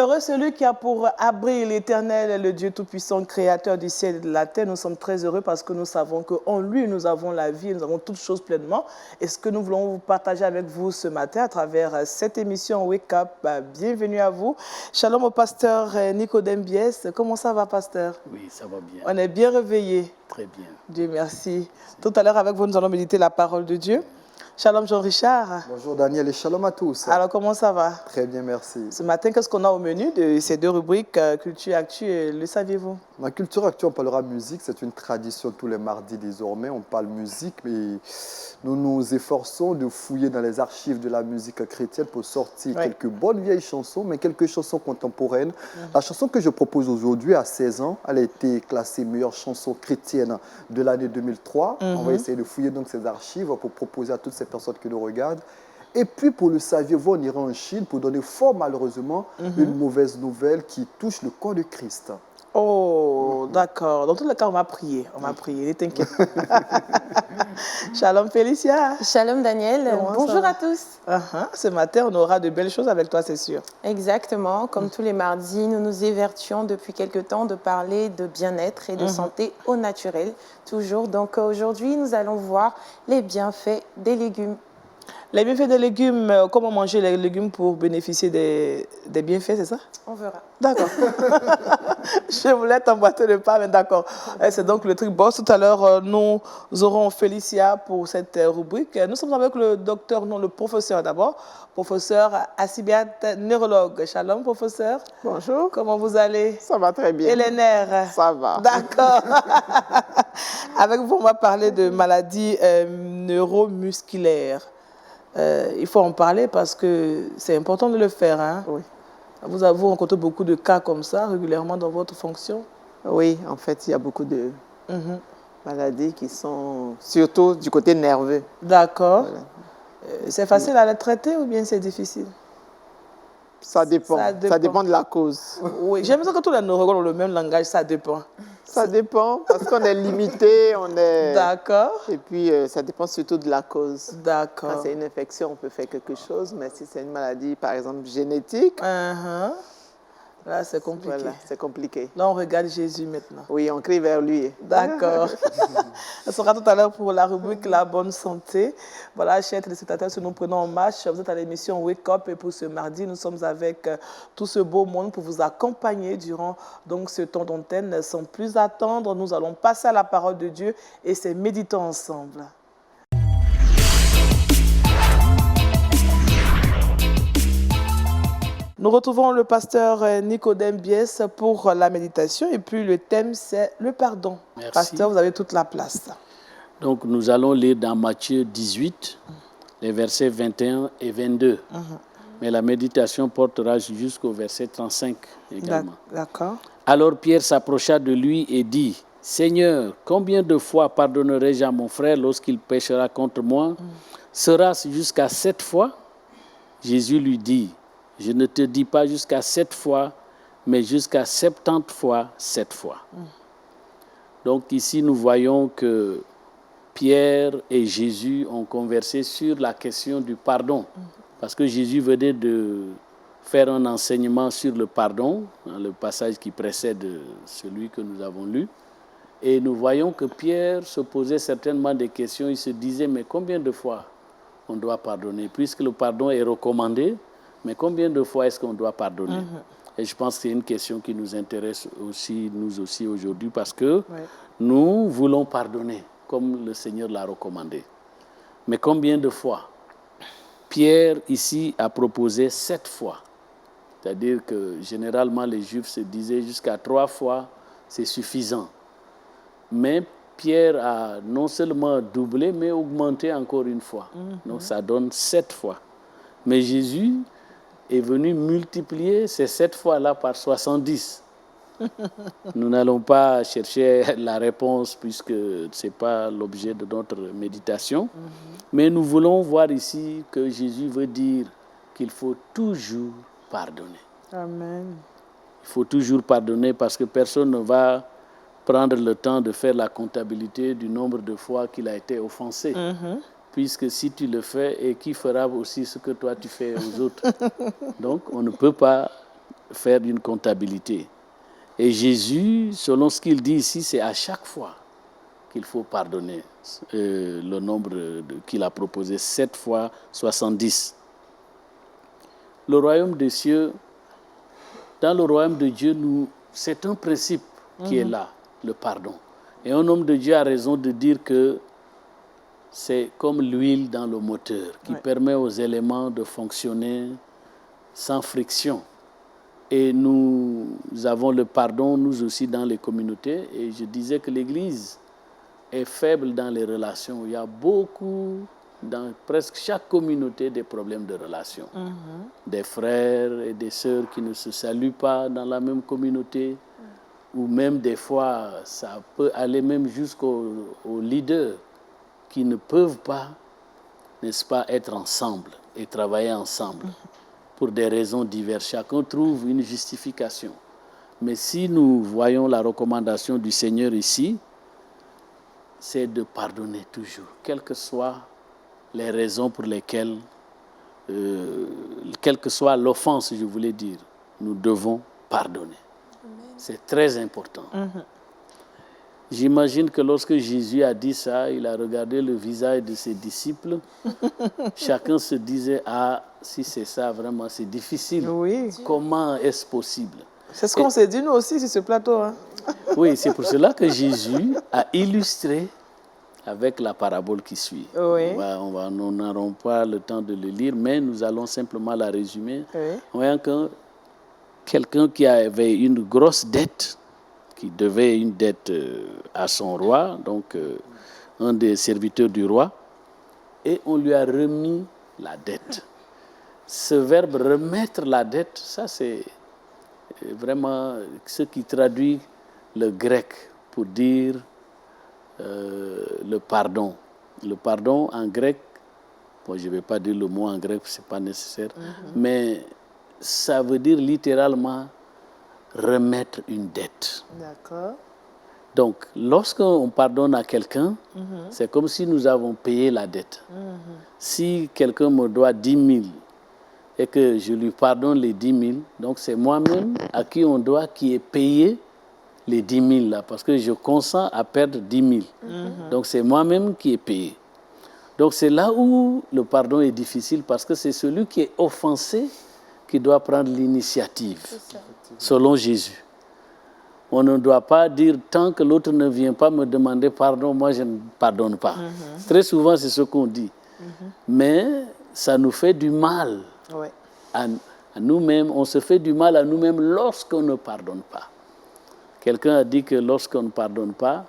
Heureux celui qui a pour abri l'Éternel, le Dieu Tout-Puissant, Créateur du ciel et de la terre. Nous sommes très heureux parce que nous savons qu'en lui, nous avons la vie, nous avons toutes choses pleinement. Et ce que nous voulons vous partager avec vous ce matin à travers cette émission Wake Up, bienvenue à vous. Shalom au pasteur Nicodème Biès. Comment ça va, pasteur? Oui, ça va bien. On est bien réveillés. Très bien. Dieu merci. Tout à l'heure, avec vous, nous allons méditer la parole de Dieu. Shalom Jean-Richard. Bonjour Daniel et shalom à tous. Alors, comment ça va? Très bien, merci. Ce matin, qu'est-ce qu'on a au menu de ces deux rubriques, Culture Actu et Le saviez-vous? Dans Culture Actu, on parlera musique. C'est une tradition tous les mardis désormais. On parle musique, mais nous nous efforçons de fouiller dans les archives de la musique chrétienne pour sortir quelques bonnes vieilles chansons, mais quelques chansons contemporaines. La chanson que je propose aujourd'hui, à 16 ans, elle a été classée meilleure chanson chrétienne de l'année 2003. On va essayer de fouiller donc ces archives pour proposer à toutes ces personnes qui nous regardent. Et puis, pour le saviez-vous, on ira en Chine pour donner fort malheureusement une mauvaise nouvelle qui touche le corps de Christ. Oh, d'accord. Dans tous les cas, on va prier. On va prier, ne t'inquiète pas. Shalom Félicia. Shalom Daniel. Bonjour à tous. Ce matin, on aura de belles choses avec toi, c'est sûr. Exactement. Comme tous les mardis, nous nous évertuons depuis quelque temps de parler de bien-être et de santé au naturel. Toujours. Donc aujourd'hui, nous allons voir les bienfaits des légumes. Les bienfaits des légumes, comment manger les légumes pour bénéficier des bienfaits, c'est ça? On verra. D'accord. Je voulais t'emboîter le pas, mais d'accord. C'est donc le truc boss. Tout à l'heure, nous aurons Félicia pour cette rubrique. Nous sommes avec le docteur, non, le professeur d'abord. Professeur Assibiat, neurologue. Shalom, professeur. Bonjour. Comment vous allez? Ça va très bien. Et les nerfs? Ça va. D'accord. Avec vous, on va parler de maladies neuromusculaires. Il faut en parler parce que c'est important de le faire. Hein? Oui. Vous rencontrez beaucoup de cas comme ça régulièrement dans votre fonction? Oui, en fait, il y a beaucoup de maladies qui sont surtout du côté nerveux. D'accord. Voilà. C'est facile à les traiter ou bien c'est difficile? Ça dépend. Ça dépend de la cause. Oui, j'ai l'impression que tous les neurologues ont le même langage, ça dépend. Ça dépend parce qu'on est limité, on est... D'accord. Et puis, ça dépend surtout de la cause. D'accord. Quand c'est une infection, on peut faire quelque chose, mais si c'est une maladie, par exemple, génétique... Là, c'est compliqué. Voilà, c'est compliqué. Là, on regarde Jésus maintenant. Oui, on crie vers lui. D'accord. Ce sera tout à l'heure pour la rubrique La Bonne Santé. Voilà, chers téléspectateurs, si nous prenons en marche, vous êtes à l'émission Wake Up et pour ce mardi, nous sommes avec tout ce beau monde pour vous accompagner durant donc, ce temps d'antenne. Sans plus attendre, nous allons passer à la parole de Dieu et c'est méditons ensemble. Nous retrouvons le pasteur Nicodème Biès pour la méditation et puis le thème c'est le pardon. Merci. Pasteur, vous avez toute la place. Donc nous allons lire dans Matthieu 18, les versets 21 et 22. Mais la méditation portera jusqu'au verset 35 également. D'accord. Alors Pierre s'approcha de lui et dit, « Seigneur, combien de fois pardonnerai-je à mon frère lorsqu'il péchera contre moi? Sera-ce jusqu'à 7 fois? » Jésus lui dit, « Je ne te dis pas jusqu'à 7 fois, mais jusqu'à 70 fois 7 fois. » Donc ici, nous voyons que Pierre et Jésus ont conversé sur la question du pardon. Parce que Jésus venait de faire un enseignement sur le pardon, dans le passage qui précède celui que nous avons lu. Et nous voyons que Pierre se posait certainement des questions. Il se disait, mais combien de fois on doit pardonner? Puisque le pardon est recommandé, mais combien de fois est-ce qu'on doit pardonner? Et je pense que c'est une question qui nous intéresse aussi, nous aussi aujourd'hui, parce que nous voulons pardonner, comme le Seigneur l'a recommandé. Mais combien de fois? Pierre, ici, a proposé 7 fois. C'est-à-dire que, généralement, les Juifs se disaient jusqu'à 3 fois, c'est suffisant. Mais Pierre a non seulement doublé, mais augmenté encore une fois. Donc, ça donne 7 fois. Mais Jésus est venu multiplier ces 7 fois-là par 70. Nous n'allons pas chercher la réponse puisque ce n'est pas l'objet de notre méditation. Mais nous voulons voir ici que Jésus veut dire qu'il faut toujours pardonner. Amen. Il faut toujours pardonner parce que personne ne va prendre le temps de faire la comptabilité du nombre de fois qu'il a été offensé. Puisque si tu le fais, et qui fera aussi ce que toi tu fais aux autres? Donc on ne peut pas faire une comptabilité. Et Jésus, selon ce qu'il dit ici, c'est à chaque fois qu'il faut pardonner. Le nombre qu'il a proposé, 7 fois 70. Le royaume des cieux, dans le royaume de Dieu, c'est un principe qui est là, le pardon. Et un homme de Dieu a raison de dire que c'est comme l'huile dans le moteur qui permet aux éléments de fonctionner sans friction. Et nous avons le pardon, nous aussi, dans les communautés. Et je disais que l'Église est faible dans les relations. Il y a beaucoup, dans presque chaque communauté, des problèmes de relations. Des frères et des sœurs qui ne se saluent pas dans la même communauté. Ou même des fois, ça peut aller même jusqu'aux leaders qui ne peuvent pas, n'est-ce pas, être ensemble et travailler ensemble pour des raisons diverses. Chacun trouve une justification. Mais si nous voyons la recommandation du Seigneur ici, c'est de pardonner toujours, quelles que soient les raisons pour lesquelles, quelle que soit l'offense, je voulais dire, nous devons pardonner. C'est très important. J'imagine que lorsque Jésus a dit ça, il a regardé le visage de ses disciples. Chacun se disait, ah, si c'est ça, vraiment, c'est difficile. Oui. Comment est-ce possible? C'est ce qu'on s'est dit, nous aussi, sur ce plateau. Hein. Oui, c'est pour cela que Jésus a illustré avec la parabole qui suit. Oui. Nous n'aurons pas le temps de le lire, mais nous allons simplement la résumer. Oui. En voyant que quelqu'un qui avait une grosse dette, qui devait une dette à son roi, donc un des serviteurs du roi, et on lui a remis la dette. Ce verbe « remettre la dette », ça c'est vraiment ce qui traduit le grec pour dire le pardon. Le pardon en grec, bon, je ne vais pas dire le mot en grec, ce n'est pas nécessaire, mais ça veut dire littéralement remettre une dette. D'accord. Donc, lorsqu'on pardonne à quelqu'un, c'est comme si nous avons payé la dette. Si quelqu'un me doit 10 000 et que je lui pardonne les 10 000, donc c'est moi-même à qui on doit qui ai payé les 10 000 là, parce que je consens à perdre 10 000. Donc c'est moi-même qui ai payé. Donc c'est là où le pardon est difficile, parce que c'est celui qui est offensé qui doit prendre l'initiative, selon Jésus. On ne doit pas dire, tant que l'autre ne vient pas me demander pardon, moi je ne pardonne pas. Très souvent, c'est ce qu'on dit. Mais ça nous fait du mal à nous-mêmes. On se fait du mal à nous-mêmes lorsqu'on ne pardonne pas. Quelqu'un a dit que lorsqu'on ne pardonne pas,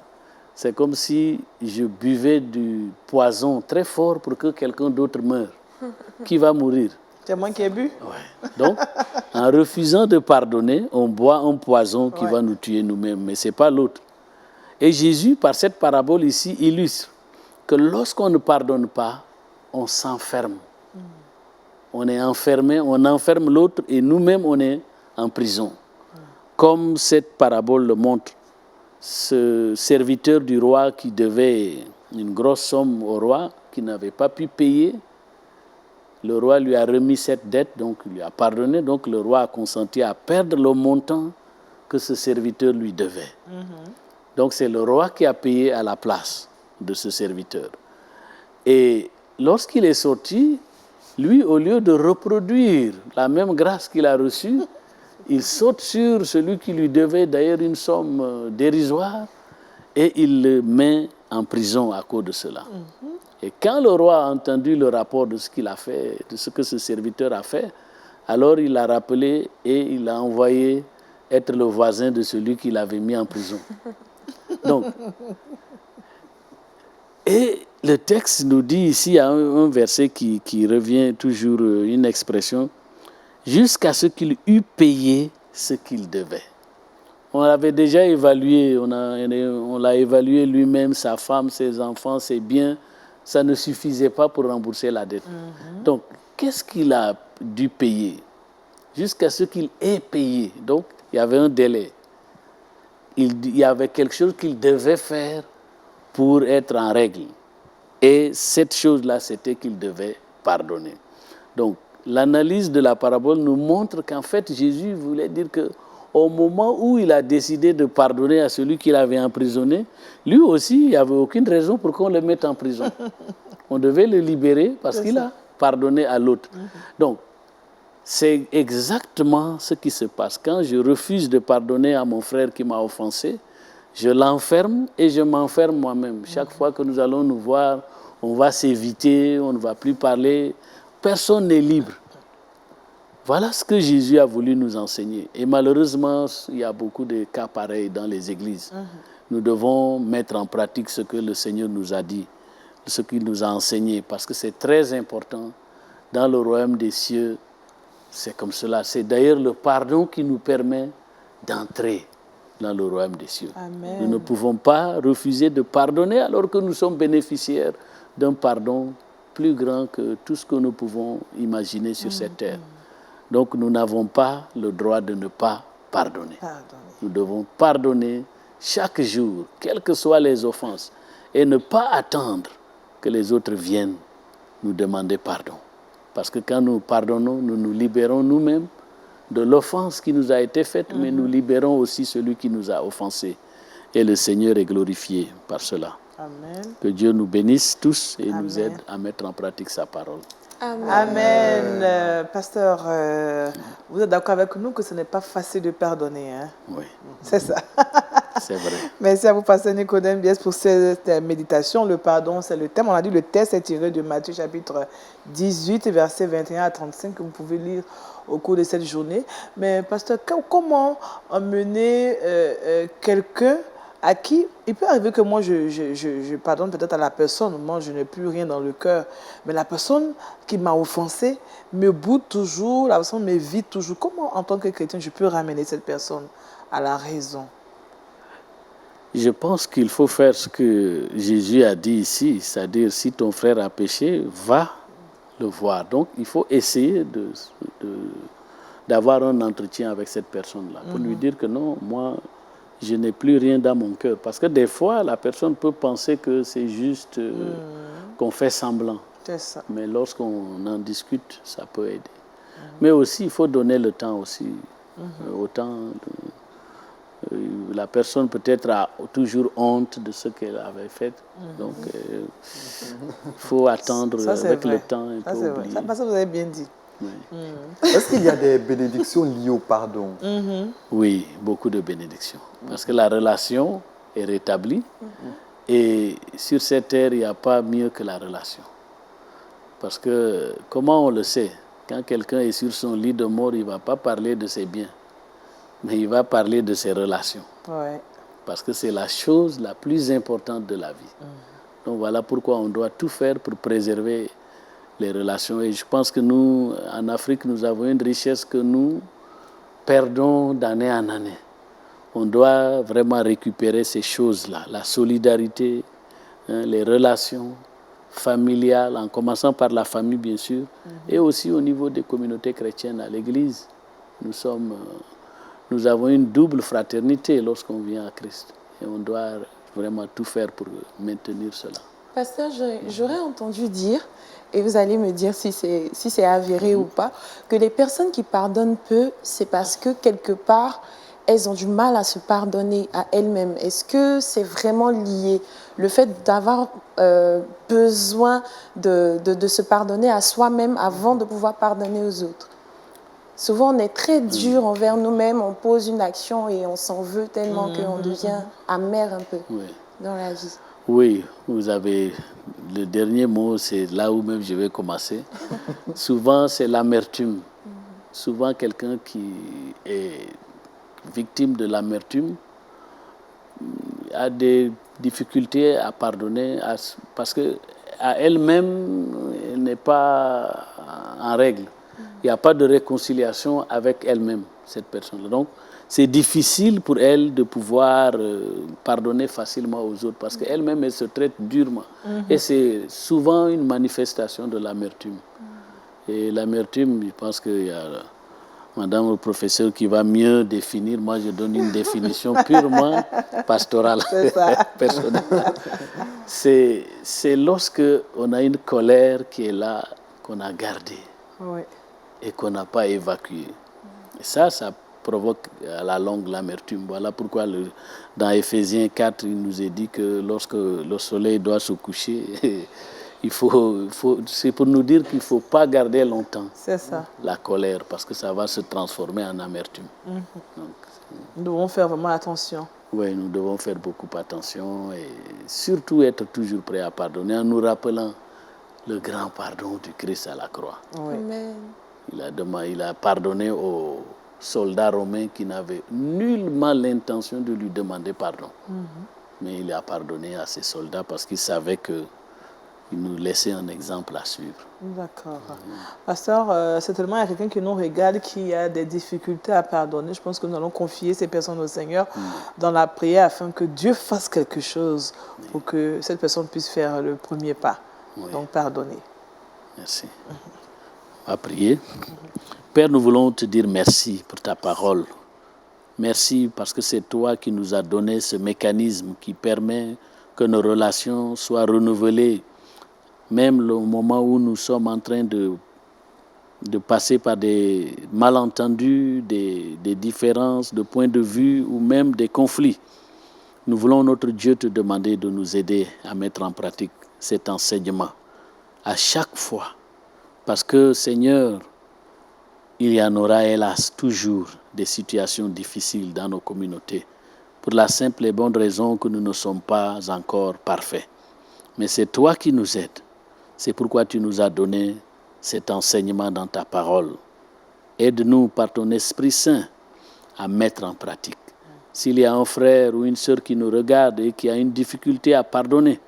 c'est comme si je buvais du poison très fort pour que quelqu'un d'autre meure. Qui va mourir? C'est moi qui ai bu. Ouais. Donc, en refusant de pardonner, on boit un poison qui va nous tuer nous-mêmes, mais ce n'est pas l'autre. Et Jésus, par cette parabole ici, illustre que lorsqu'on ne pardonne pas, on s'enferme. On est enfermé, on enferme l'autre et nous-mêmes, on est en prison. Comme cette parabole le montre, ce serviteur du roi qui devait une grosse somme au roi, qui n'avait pas pu payer, le roi lui a remis cette dette, donc il lui a pardonné, donc le roi a consenti à perdre le montant que ce serviteur lui devait. Donc c'est le roi qui a payé à la place de ce serviteur. Et lorsqu'il est sorti, lui, au lieu de reproduire la même grâce qu'il a reçue, il saute sur celui qui lui devait d'ailleurs une somme dérisoire et il le met en prison à cause de cela. Et quand le roi a entendu le rapport de ce qu'il a fait, de ce que ce serviteur a fait, alors il l'a rappelé et il l'a envoyé être le voisin de celui qui l'avait mis en prison. Donc, et le texte nous dit ici, il y a un verset qui revient toujours, une expression, jusqu'à ce qu'il eût payé ce qu'il devait. On l'avait déjà évalué, on l'a évalué lui-même, sa femme, ses enfants, ses biens. Ça ne suffisait pas pour rembourser la dette. Donc, qu'est-ce qu'il a dû payer? Jusqu'à ce qu'il ait payé. Donc, il y avait un délai. Il y avait quelque chose qu'il devait faire pour être en règle. Et cette chose-là, c'était qu'il devait pardonner. Donc, l'analyse de la parabole nous montre qu'en fait, Jésus voulait dire qu'au moment où il a décidé de pardonner à celui qu'il avait emprisonné, lui aussi, il n'y avait aucune raison pour qu'on le mette en prison. On devait le libérer parce qu'il a pardonné à l'autre. Donc, c'est exactement ce qui se passe. Quand je refuse de pardonner à mon frère qui m'a offensé, je l'enferme et je m'enferme moi-même. Chaque fois que nous allons nous voir, on va s'éviter, on ne va plus parler. Personne n'est libre. Voilà ce que Jésus a voulu nous enseigner. Et malheureusement, il y a beaucoup de cas pareils dans les églises. Nous devons mettre en pratique ce que le Seigneur nous a dit, ce qu'il nous a enseigné, parce que c'est très important. Dans le royaume des cieux, c'est comme cela. C'est d'ailleurs le pardon qui nous permet d'entrer dans le royaume des cieux. Amen. Nous ne pouvons pas refuser de pardonner alors que nous sommes bénéficiaires d'un pardon plus grand que tout ce que nous pouvons imaginer sur cette terre. Donc nous n'avons pas le droit de ne pas pardonner. Nous devons pardonner chaque jour, quelles que soient les offenses, et ne pas attendre que les autres viennent nous demander pardon. Parce que quand nous pardonnons, nous nous libérons nous-mêmes de l'offense qui nous a été faite, mais nous libérons aussi celui qui nous a offensés. Et le Seigneur est glorifié par cela. Amen. Que Dieu nous bénisse tous et Amen. nous aide à mettre en pratique sa parole. Amen. Amen. Pasteur, vous êtes d'accord avec nous que ce n'est pas facile de pardonner, hein? Oui, C'est ça. c'est vrai. Merci à vous, Pasteur Nicodème Bies, pour cette méditation. Le pardon, c'est le thème. On a dit le texte est tiré de Matthieu chapitre 18, versets 21 à 35, que vous pouvez lire au cours de cette journée. Mais, Pasteur, comment emmener quelqu'un à qui il peut arriver que moi je pardonne peut-être à la personne, moi je n'ai plus rien dans le cœur, mais la personne qui m'a offensé me boude toujours, la personne m'évite toujours. Comment en tant que chrétien je peux ramener cette personne à la raison? Je pense qu'il faut faire ce que Jésus a dit ici, c'est-à-dire si ton frère a péché, va le voir. Donc il faut essayer d'avoir un entretien avec cette personne-là pour lui dire que non, moi je n'ai plus rien dans mon cœur. Parce que des fois, la personne peut penser que c'est juste qu'on fait semblant. C'est ça. Mais lorsqu'on en discute, ça peut aider. Mais aussi, il faut donner le temps aussi. Autant la personne peut-être a toujours honte de ce qu'elle avait fait. Donc, il faut attendre Ça, c'est avec vrai. le temps un Ça, peu c'est vrai. oublier. Ça, parce que vous avez bien dit. Oui. Est-ce qu'il y a des bénédictions liées au pardon? Oui, beaucoup de bénédictions. Parce que la relation est rétablie. Et sur cette terre, il n'y a pas mieux que la relation. Parce que, comment on le sait? Quand quelqu'un est sur son lit de mort, il ne va pas parler de ses biens, mais il va parler de ses relations. Ouais. Parce que c'est la chose la plus importante de la vie. Donc voilà pourquoi on doit tout faire pour préserver les relations. Et je pense que nous, en Afrique, nous avons une richesse que nous perdons d'année en année. On doit vraiment récupérer ces choses-là, la solidarité, les relations familiales, en commençant par la famille, bien sûr, et aussi au niveau des communautés chrétiennes à l'Église. Nous avons une double fraternité lorsqu'on vient à Christ. Et on doit vraiment tout faire pour maintenir cela. Pasteur, j'aurais entendu dire, et vous allez me dire si c'est avéré ou pas, que les personnes qui pardonnent peu, c'est parce que quelque part, elles ont du mal à se pardonner à elles-mêmes. Est-ce que c'est vraiment lié, le fait d'avoir besoin de se pardonner à soi-même avant de pouvoir pardonner aux autres? Souvent, on est très dur envers nous-mêmes, on pose une action et on s'en veut tellement qu'on devient amer un peu dans la vie. Oui, vous avez le dernier mot, c'est là où même je vais commencer. Souvent, c'est l'amertume. Souvent, quelqu'un qui est victime de l'amertume a des difficultés à pardonner parce que à elle-même, elle n'est pas en règle. Il n'y a pas de réconciliation avec elle-même, cette personne-là. Donc, c'est difficile pour elle de pouvoir pardonner facilement aux autres parce qu'elle-même, elle se traite durement. Et c'est souvent une manifestation de l'amertume. Et l'amertume, je pense qu'il y a madame le professeur qui va mieux définir. Moi, je donne une définition purement pastorale, personnelle. C'est lorsque on a une colère qui est là, qu'on a gardée. Oui. et qu'on n'a pas évacué. Et ça provoque à la longue l'amertume. Voilà pourquoi dans Éphésiens 4, il nous est dit que lorsque le soleil doit se coucher, c'est pour nous dire qu'il ne faut pas garder longtemps la colère, parce que ça va se transformer en amertume. Donc, nous devons faire vraiment attention. Oui, nous devons faire beaucoup attention et surtout être toujours prêts à pardonner en nous rappelant le grand pardon du Christ à la croix. Oui. Amen. Il a pardonné aux soldats romains qui n'avaient nullement l'intention de lui demander pardon. Mais il a pardonné à ces soldats parce qu'il savait qu'il nous laissait un exemple à suivre. D'accord. Pasteur, certainement, il y a quelqu'un qui nous regarde qui a des difficultés à pardonner. Je pense que nous allons confier ces personnes au Seigneur dans la prière afin que Dieu fasse quelque chose pour que cette personne puisse faire le premier pas. Donc, pardonner. Merci. On va prier. Père, nous voulons te dire merci pour ta parole. Merci parce que c'est toi qui nous as donné ce mécanisme qui permet que nos relations soient renouvelées. Même le moment où nous sommes en train de passer par des malentendus, des différences de point de vue ou même des conflits. Nous voulons, notre Dieu, te demander de nous aider à mettre en pratique cet enseignement à chaque fois. Parce que, Seigneur, il y en aura, hélas, toujours des situations difficiles dans nos communautés, pour la simple et bonne raison que nous ne sommes pas encore parfaits. Mais c'est toi qui nous aides. C'est pourquoi tu nous as donné cet enseignement dans ta parole. Aide-nous par ton Esprit Saint à mettre en pratique. S'il y a un frère ou une sœur qui nous regarde et qui a une difficulté à pardonner,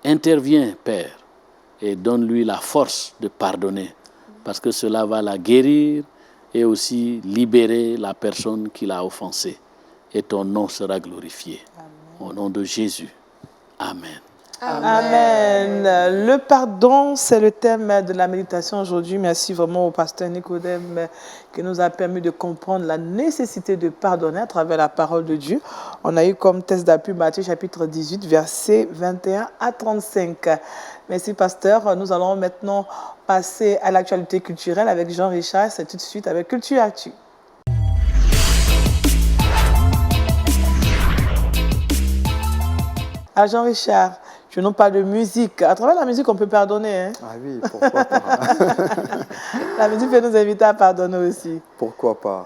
interviens, Père, et donne-lui la force de pardonner, parce que cela va la guérir et aussi libérer la personne qui l'a offensée. Et ton nom sera glorifié. Amen. Au nom de Jésus. Amen. Amen. Le pardon, c'est le thème de la méditation aujourd'hui. Merci vraiment au pasteur Nicodème qui nous a permis de comprendre la nécessité de pardonner à travers la parole de Dieu. On a eu comme test d'appui Matthieu chapitre 18, versets 21 à 35. Merci pasteur. Nous allons maintenant passer à l'actualité culturelle avec Jean-Richard. C'est tout de suite avec Culture Actu. Alors Jean-Richard, je nous parle de musique. À travers la musique, on peut pardonner. Hein? Ah oui, pourquoi pas. La musique peut nous inviter à pardonner aussi. Pourquoi pas.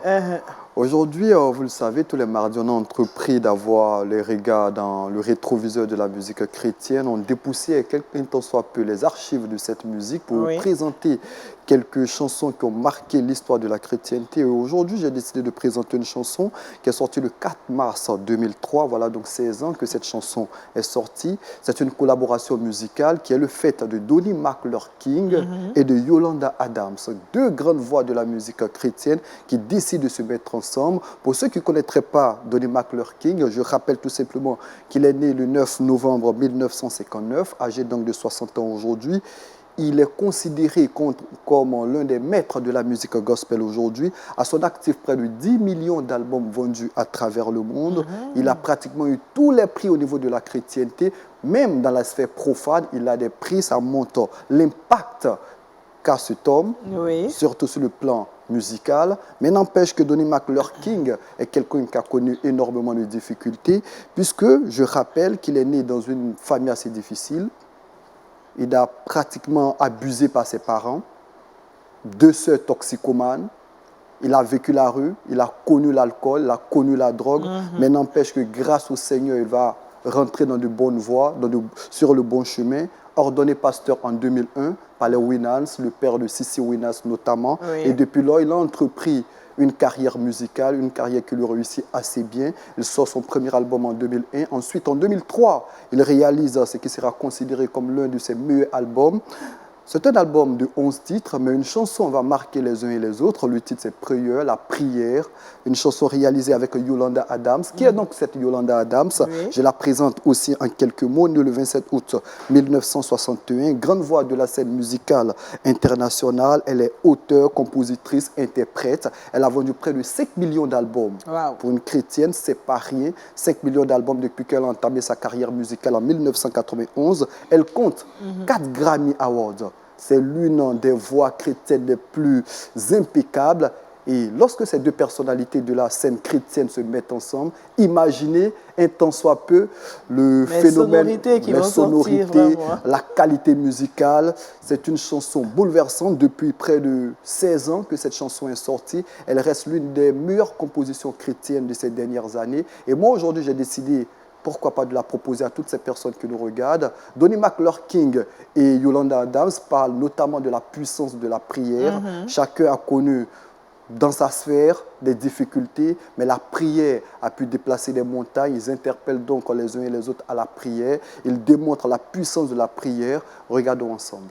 Aujourd'hui, vous le savez, tous les mardis, on a entrepris d'avoir les regards dans le rétroviseur de la musique chrétienne. On dépoussière quelque temps soit peu les archives de cette musique pour vous présenter quelques chansons qui ont marqué l'histoire de la chrétienté. Et aujourd'hui, j'ai décidé de présenter une chanson qui est sortie le 4 mars 2003. Voilà donc 16 ans que cette chanson est sortie. C'est une collaboration musicale qui est le fait de Donnie McClurkin et de Yolanda Adams. Deux grandes voix de la musique chrétienne qui décident de se mettre ensemble. Pour ceux qui ne connaîtraient pas Donnie McClurkin, je rappelle tout simplement qu'il est né le 9 novembre 1959, âgé donc de 60 ans aujourd'hui. Il est considéré comme l'un des maîtres de la musique gospel aujourd'hui. À son actif, près de 10 millions d'albums vendus à travers le monde. Il a pratiquement eu tous les prix au niveau de la chrétienté. Même dans la sphère profane, il a des prix, ça montre l'impact qu'a cet homme, surtout sur le plan musical. Mais n'empêche que Donnie McClurkin est quelqu'un qui a connu énormément de difficultés, puisque je rappelle qu'il est né dans une famille assez difficile. Il a pratiquement abusé par ses parents, 2 sœurs toxicomanes. Il a vécu la rue, il a connu l'alcool, il a connu la drogue, mais n'empêche que grâce au Seigneur, il va rentrer dans de bonnes voies, sur le bon chemin. Ordonné pasteur en 2001 par les Winans, le père de Sissi Winans notamment. Et depuis là, il a entrepris une carrière musicale, une carrière qui lui réussit assez bien. Il sort son premier album en 2001. Ensuite, en 2003, il réalise ce qui sera considéré comme l'un de ses meilleurs albums. C'est un album de 11 titres, mais une chanson va marquer les uns et les autres. Le titre, c'est Prayer, la prière. Une chanson réalisée avec Yolanda Adams. Qui est donc cette Yolanda Adams? Je la présente aussi en quelques mots. Née le 27 août 1961, grande voix de la scène musicale internationale. Elle est auteure, compositrice, interprète. Elle a vendu près de 5 millions d'albums. Pour une chrétienne, c'est pas rien. 5 millions d'albums depuis qu'elle a entamé sa carrière musicale en 1991. Elle compte 4 Grammy Awards. c'est l'une des voix chrétiennes les plus impeccables. Et lorsque ces deux personnalités de la scène chrétienne se mettent ensemble, imaginez un tant soit peu le phénomène, les sonorités, la qualité musicale. C'est une chanson bouleversante. Depuis près de 16 ans que cette chanson est sortie. Elle reste l'une des meilleures compositions chrétiennes de ces dernières années. Et moi, aujourd'hui, j'ai décidé, pourquoi pas, de la proposer à toutes ces personnes qui nous regardent. Donnie McClurkin et Yolanda Adams parlent notamment de la puissance de la prière. Chacun a connu dans sa sphère des difficultés, mais la prière a pu déplacer des montagnes. Ils interpellent donc les uns et les autres à la prière. Ils démontrent la puissance de la prière. Regardons ensemble.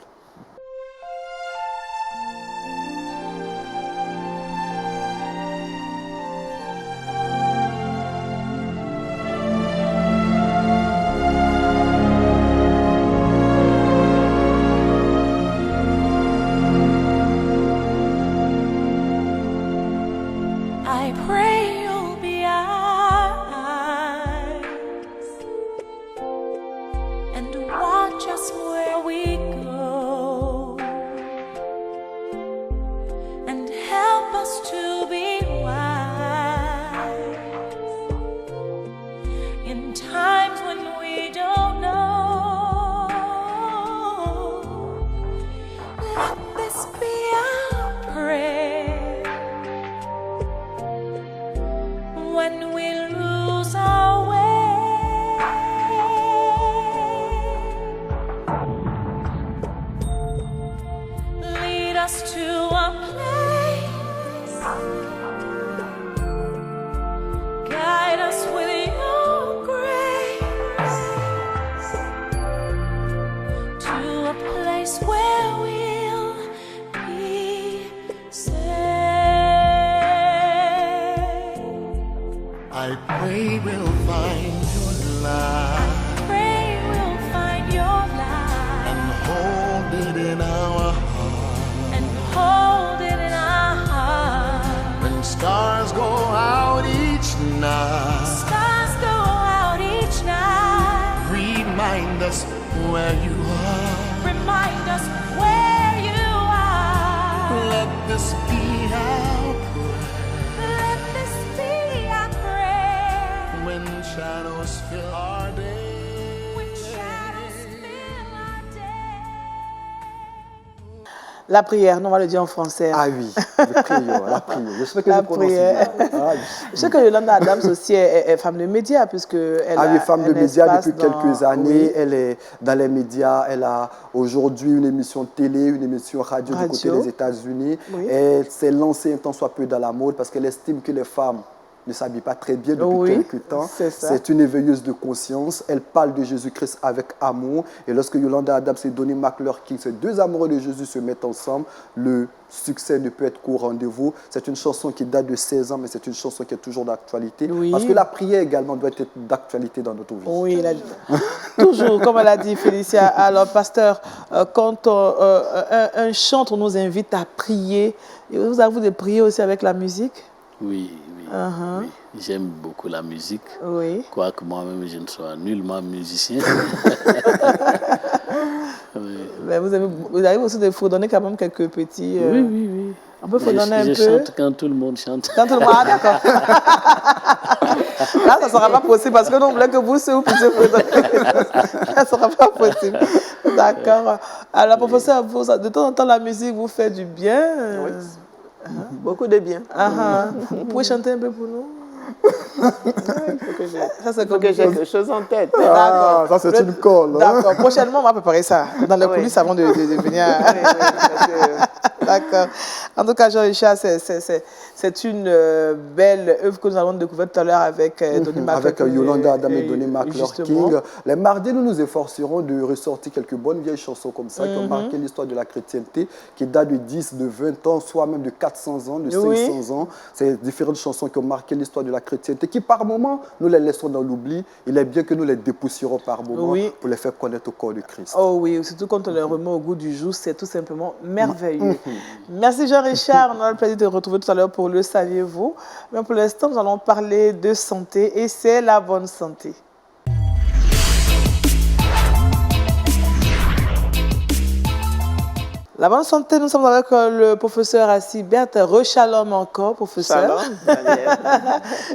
La prière, on va le dire en français. Ah oui, la prière. Je sais que la prière. Je sais que Yolanda Adams aussi est femme de médias, puisqu'elle est femme de médias depuis quelques années. Oui. Elle est dans les médias. Elle a aujourd'hui une émission télé, une émission radio. Du côté des États-Unis. Oui. Elle s'est lancée un tant soit peu dans la mode parce qu'elle estime que les femmes ne s'habille pas très bien depuis quelques temps. C'est une éveilleuse de conscience. Elle parle de Jésus-Christ avec amour. Et lorsque Yolanda Adams et Donnie McClurkin, ces deux amoureux de Jésus, se mettent ensemble, le succès ne peut être qu'au rendez-vous. C'est une chanson qui date de 16 ans, mais c'est une chanson qui est toujours d'actualité. Oui. Parce que la prière également doit être d'actualité dans notre vie. Oui, toujours, comme elle a dit Félicia. Alors, pasteur, quand un chantre nous invite à prier, vous avez de prier aussi avec la musique? Oui. Oui, j'aime beaucoup la musique, quoique moi-même je ne sois nullement musicien. Mais vous avez aussi de fredonner quand même quelques petits... Oui. On peut fredonner un peu. Je chante quand tout le monde chante. Quand tout le monde, d'accord. Là, ça ne sera pas possible parce que nous voulons que vous puissiez fredonner. Ça ne sera pas possible. D'accord. Alors, professeur, de temps en temps, la musique vous fait du bien. Oui. Beaucoup de bien. Vous pouvez chanter un peu pour nous? Ça, c'est comme que j'ai quelque chose en tête. Ah, ça, c'est une colle. D'accord. Prochainement, on va préparer ça dans les coulisses avant de venir. D'accord. En tout cas, Jean-Richard, c'est une belle œuvre que nous avons découverte tout à l'heure avec Donnie McClurkin. Avec Yolanda Adams et Donnie McClurkin. Les mardis, nous nous efforcerons de ressortir quelques bonnes vieilles chansons comme ça qui ont marqué l'histoire de la chrétienté, qui datent de 10, de 20 ans, soit même de 400 ans, de 500 ans. C'est différentes chansons qui ont marqué l'histoire de la chrétienté, qui par moments, nous les laissons dans l'oubli. Il est bien que nous les dépoussiérons par moments pour les faire connaître au corps de Christ. Oh oui, surtout quand on les remet au goût du jour, c'est tout simplement merveilleux. Merci Jean-Richard, on a le plaisir de retrouver tout à l'heure pour Le Saviez-vous. Mais pour l'instant, nous allons parler de santé et c'est la bonne santé. La bonne santé, nous sommes avec le professeur Assibert Rechalom encore, professeur. Shalom, Daniel.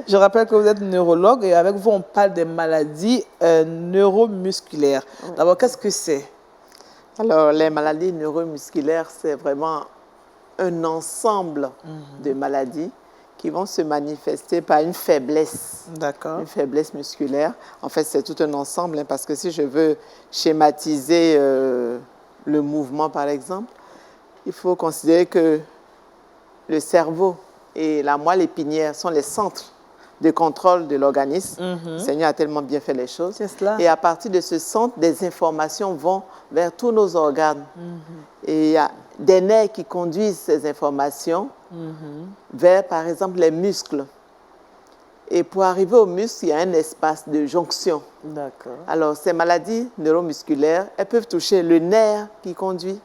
Je rappelle que vous êtes neurologue et avec vous, on parle des maladies neuromusculaires. D'abord, qu'est-ce que c'est? Alors, les maladies neuromusculaires, c'est vraiment un ensemble de maladies qui vont se manifester par une faiblesse. D'accord. Une faiblesse musculaire. En fait, c'est tout un ensemble, hein, parce que si je veux schématiser le mouvement, par exemple, il faut considérer que le cerveau et la moelle épinière sont les centres de contrôle de l'organisme. Le Seigneur a tellement bien fait les choses. C'est cela. Et à partir de ce centre, des informations vont vers tous nos organes. Et il y a des nerfs qui conduisent ces informations vers, par exemple, les muscles. Et pour arriver aux muscles, il y a un espace de jonction. D'accord. Alors, ces maladies neuromusculaires, elles peuvent toucher le nerf qui conduit,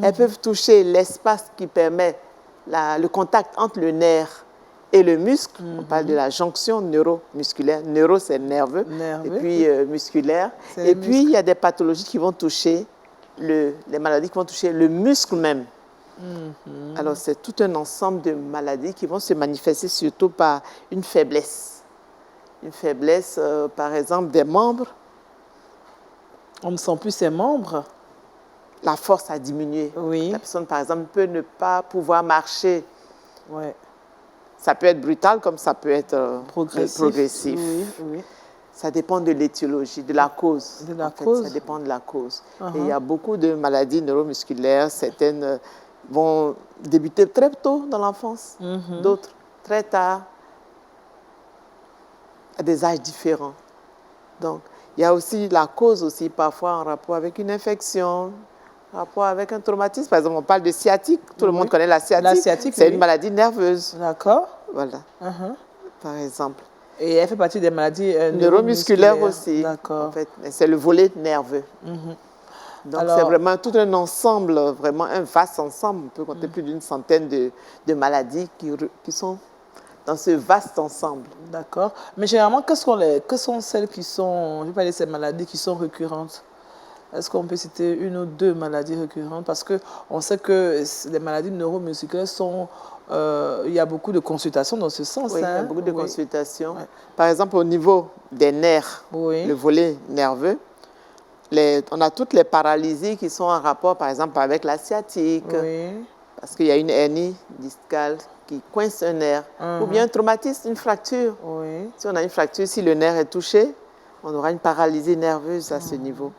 elles peuvent toucher l'espace qui permet le contact entre le nerf et le muscle. On parle de la jonction neuromusculaire. Neuro, c'est nerveux. Nerveux. Et puis musculaire. C'est les Et puis, il y a des pathologies qui vont toucher, les maladies qui vont toucher le muscle même. Alors, c'est tout un ensemble de maladies qui vont se manifester surtout par une faiblesse. Une faiblesse, par exemple, des membres. On ne sent plus ses membres. La force a diminué. Oui. La personne, par exemple, peut ne pas pouvoir marcher. Ouais. Ça peut être brutal comme ça peut être progressif. Oui, oui. Ça dépend de l'étiologie, de la cause. De la En fait, cause. ça dépend de la cause. Et il y a beaucoup de maladies neuromusculaires. Certaines vont débuter très tôt dans l'enfance, d'autres très tard, à des âges différents. Donc, il y a aussi la cause aussi parfois en rapport avec une infection, en rapport avec un traumatisme. Par exemple, on parle de sciatique. Tout le monde connaît la sciatique. La sciatique, c'est oui. une maladie nerveuse. D'accord. Voilà, par exemple. Et elle fait partie des maladies Neuromusculaires aussi. D'accord. En fait, c'est le volet nerveux. Donc, Alors, c'est vraiment tout un ensemble, vraiment un vaste ensemble. On peut compter plus d'une centaine de maladies qui sont dans ce vaste ensemble. d'accord. Mais généralement, que sont celles qui sont, je vais parler de ces maladies qui sont récurrentes? Est-ce qu'on peut citer une ou deux maladies récurrentes? Parce qu'on sait que les maladies neuromusculaires sont... il y a beaucoup de consultations dans ce sens. Oui, il y a hein? beaucoup de Oui. consultations. Ouais. Par exemple, au niveau des nerfs, Oui. le volet nerveux, on a toutes les paralysies qui sont en rapport, par exemple, avec la sciatique, Oui. parce qu'il y a une hernie discale qui coince un nerf, ou bien un traumatisme, une fracture. Oui. Si on a une fracture, si le nerf est touché, on aura une paralysie nerveuse à ce niveau.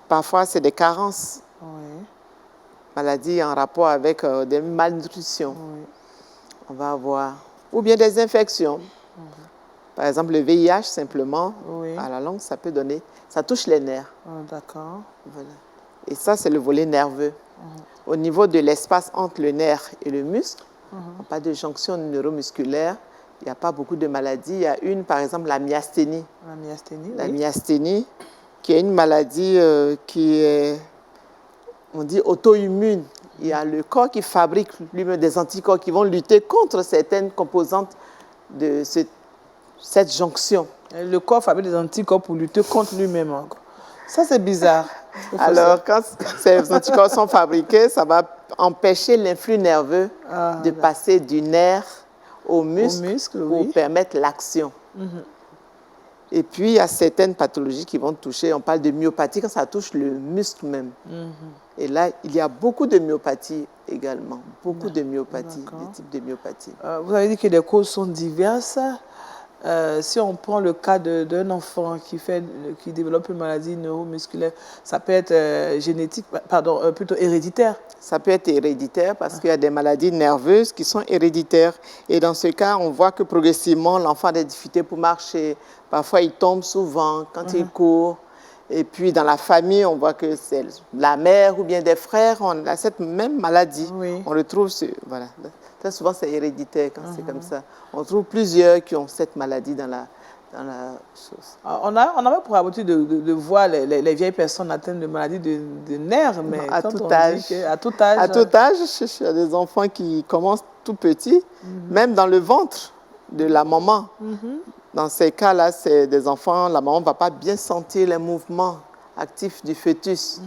Parfois, c'est des carences, Oui. maladies en rapport avec des malnutritions. Oui. On va avoir, ou bien des infections. Par exemple, le VIH, simplement, Oui. à la longue, ça peut donner, ça touche les nerfs. Ah, d'accord. Voilà. Et ça, c'est le volet nerveux. Au niveau de l'espace entre le nerf et le muscle, on parle de jonction neuromusculaire. Il n'y a pas beaucoup de maladies. Il y a une, par exemple, la myasthénie. La myasthénie, La oui. myasthénie, qui est une maladie qui est, on dit, auto-immune. Il y a le corps qui fabrique lui-même des anticorps qui vont lutter contre certaines composantes de cette jonction. Le corps fabrique des anticorps pour lutter contre lui-même. Encore. Ça, c'est bizarre. Alors, quand ces anticorps sont fabriqués, ça va empêcher l'influx nerveux de passer du nerf au muscle pour oui. permettre l'action. Et puis, il y a certaines pathologies qui vont toucher, on parle de myopathie quand ça touche le muscle même. Et là, il y a beaucoup de myopathie également, beaucoup de myopathie, des types de myopathie. Vous avez dit que les causes sont diverses. Si on prend le cas d'un enfant qui développe une maladie neuromusculaire, ça peut être génétique, pardon, plutôt héréditaire. Ça peut être héréditaire parce qu'il y a des maladies nerveuses qui sont héréditaires. Et dans ce cas, on voit que progressivement, l'enfant a des difficultés pour marcher. Parfois, il tombe souvent quand il court. Et puis, dans la famille, on voit que c'est la mère ou bien des frères, on a cette même maladie. Oui. On retrouve, voilà. Très souvent, c'est héréditaire quand c'est comme ça. On trouve plusieurs qui ont cette maladie dans la chose. On avait pour habitude de voir les vieilles personnes atteintes de maladies de nerfs, mais À quand tout on âge. dit qu'à tout âge... À tout âge, il y a des enfants qui commencent tout petits, même dans le ventre de la maman. Dans ces cas-là, c'est des enfants, la maman ne va pas bien sentir les mouvements actif du fœtus.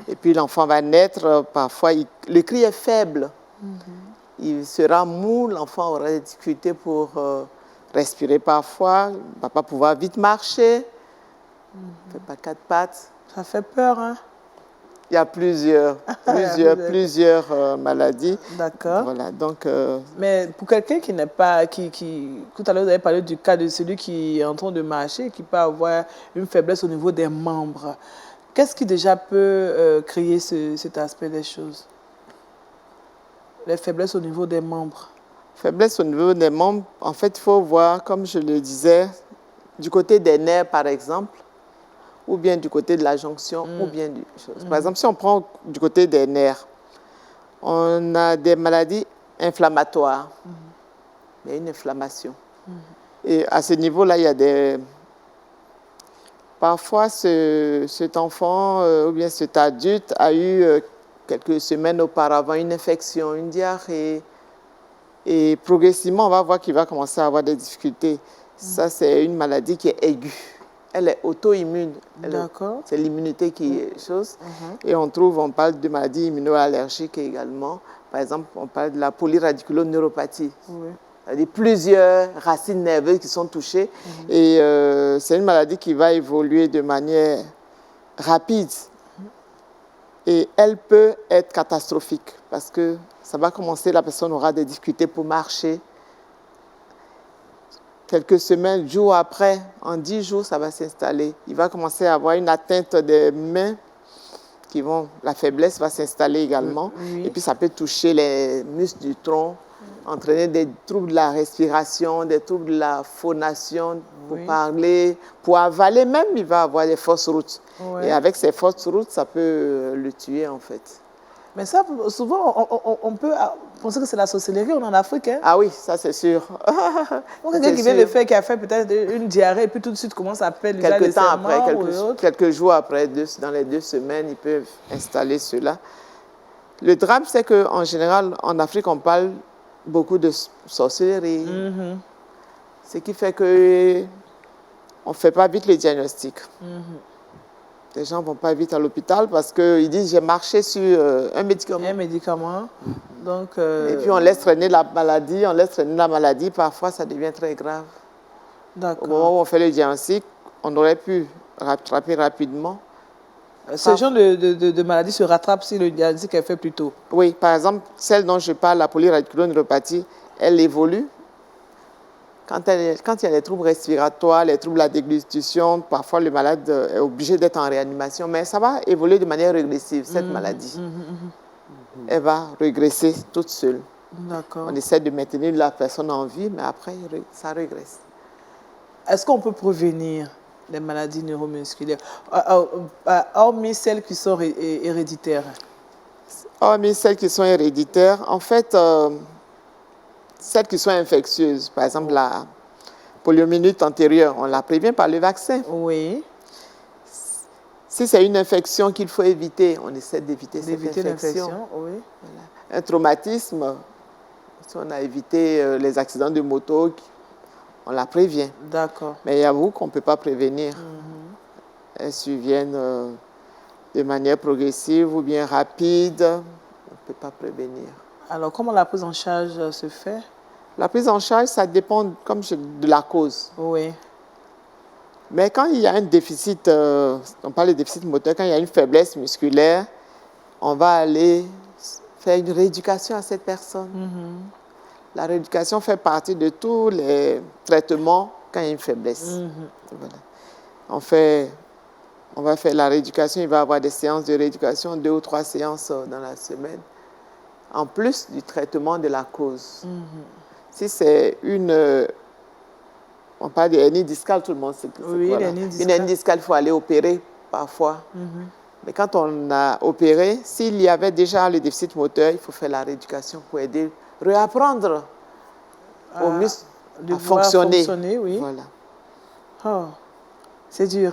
Et puis l'enfant va naître, parfois le cri est faible. Il sera mou, l'enfant aura des difficultés pour respirer parfois, il ne va pas pouvoir vite marcher, il ne fait pas 4 pattes. Ça fait peur, hein? Il y a plusieurs maladies. D'accord. Voilà, donc... Mais pour quelqu'un qui n'est pas... Tout à l'heure, vous avez parlé du cas de celui qui est en train de marcher, qui peut avoir une faiblesse au niveau des membres. Qu'est-ce qui déjà peut créer cet aspect des choses? Les faiblesses au niveau des membres. Faiblesse au niveau des membres, en fait, il faut voir, comme je le disais, du côté des nerfs, par exemple, ou bien du côté de la jonction, ou bien du chose. Par exemple, si on prend du côté des nerfs, on a des maladies inflammatoires. Il y a une inflammation. Et à ce niveau-là, il y a des... Parfois, cet enfant ou bien cet adulte a eu quelques semaines auparavant une infection, une diarrhée. Et progressivement, on va voir qu'il va commencer à avoir des difficultés. Ça, c'est une maladie qui est aiguë. Elle est auto-immune. D'accord. C'est l'immunité qui est chose. Et on parle de maladies immunoallergiques également. Par exemple, on parle de la polyradiculoneuropathie. Oui. C'est-à-dire plusieurs racines nerveuses qui sont touchées. Et c'est une maladie qui va évoluer de manière rapide. Et elle peut être catastrophique parce que ça va commencer, la personne aura des difficultés pour marcher. Quelques semaines, jours après, en 10 jours, ça va s'installer. Il va commencer à avoir une atteinte des mains la faiblesse va s'installer également. Oui. Et puis ça peut toucher les muscles du tronc, entraîner des troubles de la respiration, des troubles de la phonation, pour parler, pour avaler même, il va avoir des fausses routes. Ouais. Et avec ces fausses routes, ça peut le tuer en fait. Mais ça, souvent, on peut penser que c'est la sorcellerie, on est en Afrique. Hein? Ah oui, ça c'est sûr. Quelqu'un qui vient de faire, qui a fait peut-être une diarrhée, et puis tout de suite commence à perdre déjà les serments quelques jours après, dans les 2 semaines, ils peuvent installer cela. Le drame, c'est qu'en général, en Afrique, on parle beaucoup de sorcellerie. Ce qui fait qu'on ne fait pas vite le diagnostic. Les gens ne vont pas vite à l'hôpital parce qu'ils disent « j'ai marché sur un médicament ». Un médicament. Donc, Et puis on laisse traîner la maladie, parfois ça devient très grave. Au moment où on fait le diagnostic, on aurait pu rattraper rapidement. Ce genre de maladie se rattrape si le diagnostic est fait plus tôt. Oui, par exemple, celle dont je parle, la polyradiculoneuropathie, elle évolue. Quand il y a les troubles respiratoires, les troubles de la déglutition, parfois le malade est obligé d'être en réanimation, mais ça va évoluer de manière régressive, cette maladie. Elle va régresser toute seule. On essaie de maintenir la personne en vie, mais après, ça régresse. Est-ce qu'on peut prévenir les maladies neuromusculaires, hormis celles qui sont héréditaires? Hormis celles qui sont héréditaires, en fait... Celles qui sont infectieuses, par exemple la poliomyélite antérieure, on la prévient par le vaccin. Oui. Si c'est une infection qu'il faut éviter, on essaie d'éviter cette infection. Oui. Voilà. Un traumatisme, si on a évité les accidents de moto, on la prévient. D'accord. Mais il y a beaucoup qu'on ne peut pas prévenir. Elles surviennent de manière progressive ou bien rapide, on ne peut pas prévenir. Alors, comment la prise en charge se fait? La prise en charge, ça dépend de la cause. Oui. Mais quand il y a un déficit, on parle de déficit moteur, quand il y a une faiblesse musculaire, on va aller faire une rééducation à cette personne. La rééducation fait partie de tous les traitements quand il y a une faiblesse. Voilà. On va faire la rééducation, il va y avoir des séances de rééducation, 2 ou 3 séances dans la semaine. En plus du traitement de la cause. Si c'est on parle de hernie discale, tout le monde sait que c'est quoi. Une hernie discale, il faut aller opérer parfois. Mais quand on a opéré, s'il y avait déjà le déficit moteur, il faut faire la rééducation pour aider, réapprendre aux muscles à fonctionner. Oui. Voilà. Oh, c'est dur.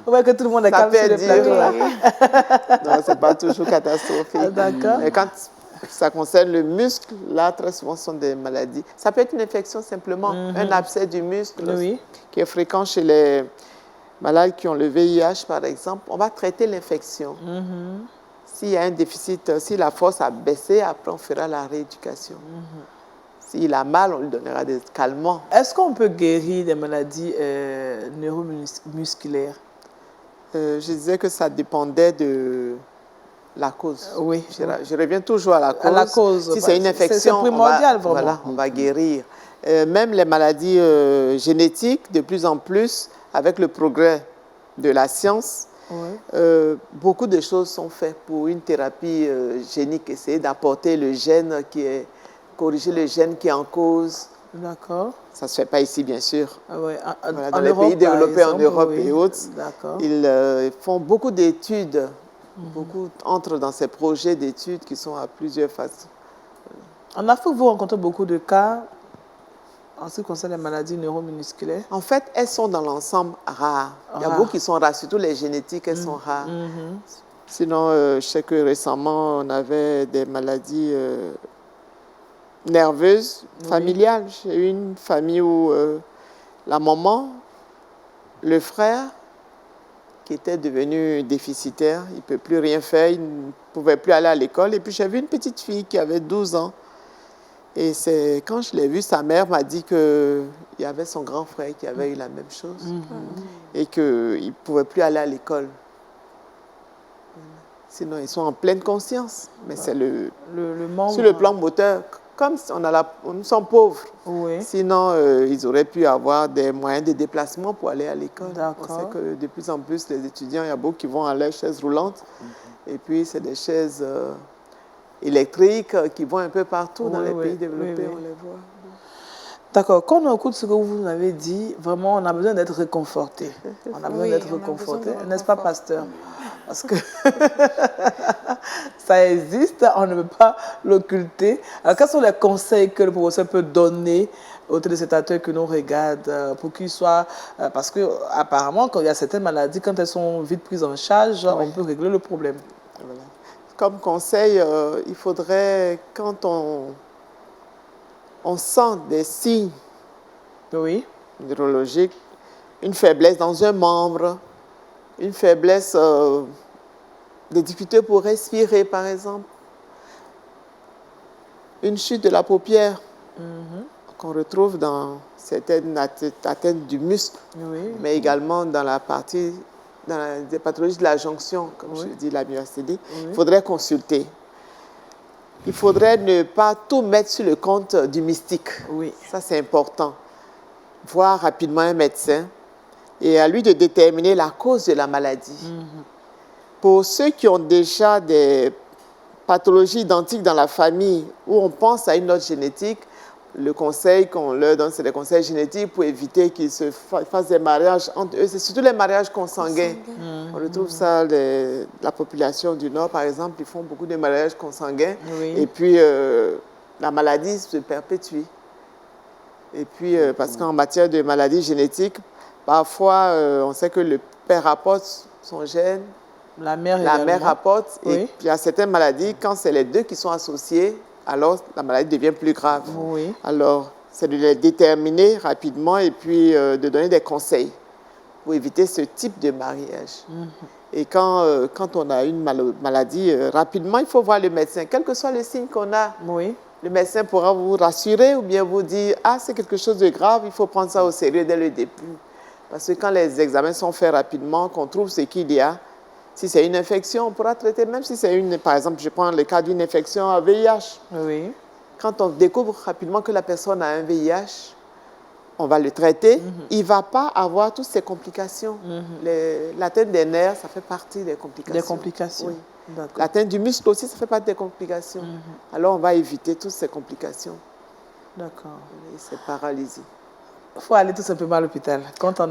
On voit que tout le monde est calme sur le plateau. Non, ce n'est pas toujours catastrophique. D'accord. Mais quand ça concerne le muscle, là, très souvent, ce sont des maladies. Ça peut être une infection simplement, un abcès du muscle qui est fréquent chez malades qui ont le VIH, par exemple, on va traiter l'infection. S'il y a un déficit, si la force a baissé, après on fera la rééducation. S'il a mal, on lui donnera des calmants. Est-ce qu'on peut guérir des maladies neuromusculaires? Je disais que ça dépendait de la cause. Oui. Je reviens toujours à la cause. À la cause. Si c'est une infection, c'est primordial, vraiment. Voilà, on va guérir. Même les maladies génétiques, de plus en plus, avec le progrès de la science, beaucoup de choses sont faites pour une thérapie génique, essayer d'apporter le gène corriger le gène qui est en cause. D'accord. Ça ne se fait pas ici, bien sûr. Voilà, dans les pays développés, en Europe et autres, ils font beaucoup d'études. Beaucoup entrent dans ces projets d'études qui sont à plusieurs phases. En Afrique, vous rencontrez beaucoup de cas en ce qui concerne les maladies neuromusculaires? En fait, elles sont dans l'ensemble rares. Il y a beaucoup qui sont rares, surtout les génétiques, elles sont rares. Sinon, je sais que récemment, on avait des maladies nerveuses, familiales. J'ai eu une famille où la maman, le frère, qui était devenu déficitaire, il ne peut plus rien faire, il ne pouvait plus aller à l'école. Et puis j'ai vu une petite fille qui avait 12 ans. Et c'est quand je l'ai vue, sa mère m'a dit qu'il y avait son grand frère qui avait eu la même chose et qu'il ne pouvait plus aller à l'école. Sinon, ils sont en pleine conscience. Mais c'est membre... sur le plan moteur, comme nous sommes pauvres. Sinon, ils auraient pu avoir des moyens de déplacement pour aller à l'école. On sait que de plus en plus, les étudiants, il y a beaucoup qui vont à leur chaise roulante. Et puis, c'est des chaises électriques qui vont un peu partout dans les pays développés, on les voit. D'accord. Quand on écoute ce que vous nous avez dit, vraiment, on a besoin d'être réconforté. On a besoin d'être réconforté, n'est-ce pas, pasteur? Parce que ça existe, on ne peut pas l'occulter. Alors, quels sont les conseils que le professeur peut donner aux téléspectateurs qui nous regardent pour qu'ils soient... parce qu'apparemment, quand il y a certaines maladies, quand elles sont vite prises en charge, on peut régler le problème. Voilà. Comme conseil, il faudrait, quand on sent des signes neurologiques, une faiblesse dans un membre, une faiblesse, des difficultés pour respirer, par exemple, une chute de la paupière qu'on retrouve dans certaines atteintes du muscle, mais également dans la partie, des pathologies de la jonction, comme je dis, la myasthénie. Il faudrait consulter. Il faudrait ne pas tout mettre sur le compte du mystique. Ça, c'est important. Voir rapidement un médecin et à lui de déterminer la cause de la maladie. Pour ceux qui ont déjà des pathologies identiques dans la famille où on pense à une autre génétique, le conseil qu'on leur donne, c'est des conseils génétiques pour éviter qu'ils se fassent des mariages entre eux. C'est surtout les mariages consanguins. On retrouve ça, la population du Nord, par exemple, ils font beaucoup de mariages consanguins. Et puis, la maladie se perpétue. Et puis, parce qu'en matière de maladies génétiques, parfois, on sait que le père apporte son gène, la mère apporte. Et puis, il y a certaines maladies, quand c'est les deux qui sont associés, alors la maladie devient plus grave. Alors, c'est de les déterminer rapidement et puis de donner des conseils pour éviter ce type de mariage. Et quand on a une maladie, rapidement, il faut voir le médecin. Quel que soit le signe qu'on a, le médecin pourra vous rassurer ou bien vous dire « Ah, c'est quelque chose de grave, il faut prendre ça au sérieux dès le début. » Parce que quand les examens sont faits rapidement, qu'on trouve ce qu'il y a, si c'est une infection, on pourra traiter, même si c'est par exemple, je prends le cas d'une infection à VIH. Quand on découvre rapidement que la personne a un VIH, on va le traiter. Il ne va pas avoir toutes ces complications. L'atteinte des nerfs, ça fait partie des complications. Des complications. L'atteinte du muscle aussi, ça fait partie des complications. Alors, on va éviter toutes ces complications. D'accord. Et c'est paralysé. Il faut aller tout simplement à l'hôpital.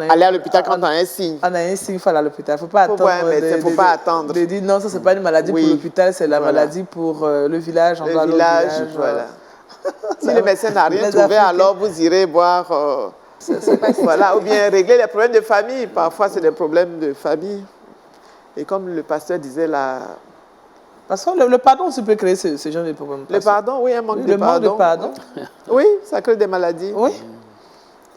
Aller à l'hôpital quand on a un signe. On a un signe, il faut aller à l'hôpital. Il ne faut pas attendre. De dire non, ça, ce n'est pas une maladie pour l'hôpital, c'est la maladie pour le village. Le village, voilà. Si le médecin n'a rien trouvé, alors vous irez voir. Voilà, ou bien régler les problèmes de famille. Parfois, c'est des problèmes de famille. Et comme le pasteur disait, parce que le pardon aussi peut créer ce genre de problème. Le pardon, oui, un manque de pardon. Le manque de pardon. Oui, ça crée des maladies. Oui.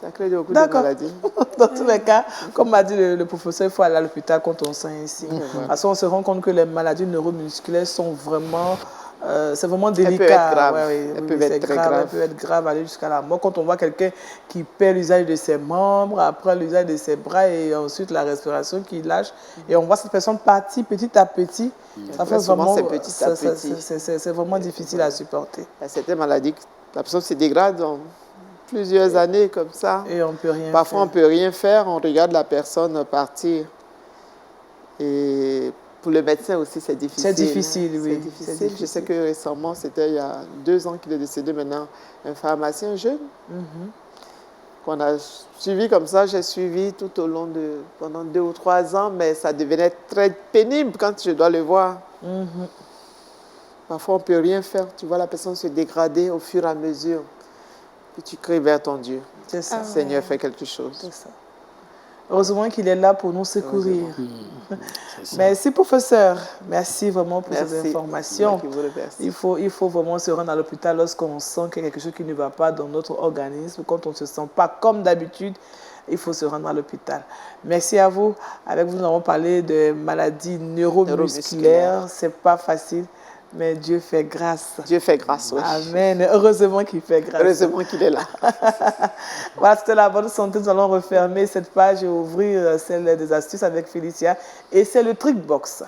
Ça crée beaucoup de D'accord. maladies. Dans tous les cas, comme m'a dit le professeur, il faut aller à l'hôpital quand on sent ici. Parce qu'on se rend compte que les maladies neuromusculaires sont vraiment... c'est vraiment délicat. peuvent être graves. Ouais, Elles peuvent être c'est très grave, graves. elles peuvent être graves, aller jusqu'à la mort. Quand on voit quelqu'un qui perd l'usage de ses membres, après l'usage de ses bras et ensuite la respiration qui lâche, et on voit cette personne partir petit à petit, ça fait souvent, vraiment... c'est petit à petit. C'est vraiment difficile à supporter. Il y a certaines maladies, la personne se dégrade en plusieurs années comme ça. Et on ne peut rien Parfois, on faire. ne peut rien faire, on regarde la personne partir. Et pour le médecin aussi, c'est difficile. C'est difficile, oui. C'est difficile. C'est difficile. Je sais que récemment, c'était il y a 2 ans qu'il est décédé maintenant, un pharmacien jeune, qu'on a suivi comme ça. J'ai suivi tout au long de, pendant 2 ou 3 ans, mais ça devenait très pénible quand je dois le voir. Parfois, on ne peut rien faire. Tu vois la personne se dégrader au fur et à mesure. Puis tu cries vers ton Dieu. C'est ça. Seigneur, fais quelque chose. C'est ça. Heureusement qu'il est là pour nous secourir. C'est ça. Merci, professeur. Merci vraiment pour ces Merci. informations. Moi qui vous remercie. Il faut vraiment se rendre à l'hôpital lorsqu'on sent qu'il y a quelque chose qui ne va pas dans notre organisme. Quand on ne se sent pas comme d'habitude, il faut se rendre à l'hôpital. Merci à vous. Avec vous, nous avons parlé de maladies neuromusculaires. Ce n'est pas facile, mais Dieu fait grâce. Dieu fait grâce, oui. Amen. Heureusement qu'il fait grâce. Heureusement qu'il est là. Voilà, c'était la bonne santé. Nous allons refermer cette page et ouvrir celle des astuces avec Félicia. Et c'est le Trick Box.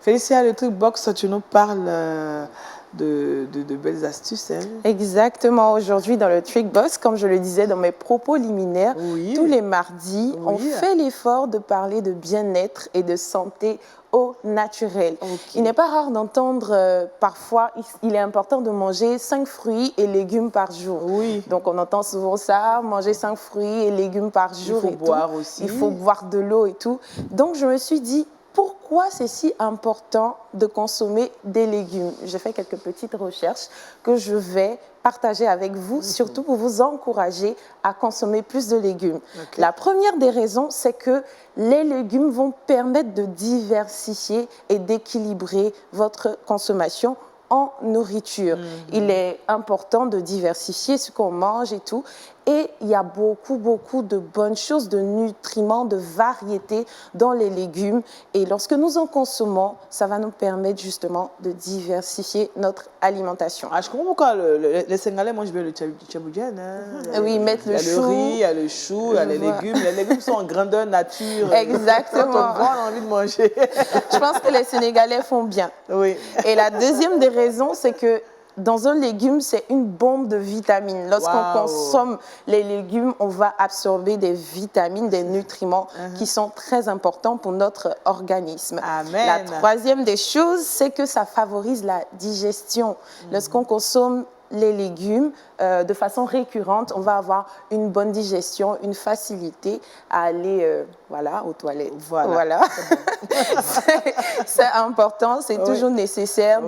Félicia, le Trick Box, tu nous parles de belles astuces. Hein? Exactement. Aujourd'hui, dans le Trick Box, comme je le disais dans mes propos liminaires, Oui. tous les mardis, Oui. on fait l'effort de parler de bien-être et de santé au naturel. Il n'est pas rare d'entendre parfois, il est important de manger 5 fruits et légumes par jour. Oui. Donc on entend souvent ça, manger 5 fruits et légumes par jour. Il faut boire aussi. Il faut boire de l'eau et tout. Donc je me suis dit, pourquoi c'est si important de consommer des légumes? J'ai fait quelques petites recherches que je vais partager avec vous, surtout pour vous encourager à consommer plus de légumes. Okay. La première des raisons, c'est que les légumes vont permettre de diversifier et d'équilibrer votre consommation en nourriture. Il est important de diversifier ce qu'on mange et tout. Et il y a beaucoup de bonnes choses, de nutriments, de variétés dans les légumes. Et lorsque nous en consommons, ça va nous permettre justement de diversifier notre alimentation. Ah, je comprends pourquoi les Sénégalais mangent bien le tchaboudian. Hein? Oui, mettre Il y a le chou. le riz, il y a le chou, il y a les légumes. Les légumes sont en grandeur nature. Exactement. Quand on voit, on a envie de manger. Je pense que les Sénégalais font bien. Oui. Et la deuxième des raisons, c'est que dans un légume, c'est une bombe de vitamines. Lorsqu'on consomme les légumes, on va absorber des vitamines, des nutriments qui sont très importants pour notre organisme. Amen. La troisième des choses, c'est que ça favorise la digestion. Lorsqu'on consomme les légumes de façon récurrente, on va avoir une bonne digestion, une facilité à aller aux toilettes. Voilà. C'est important, c'est toujours nécessaire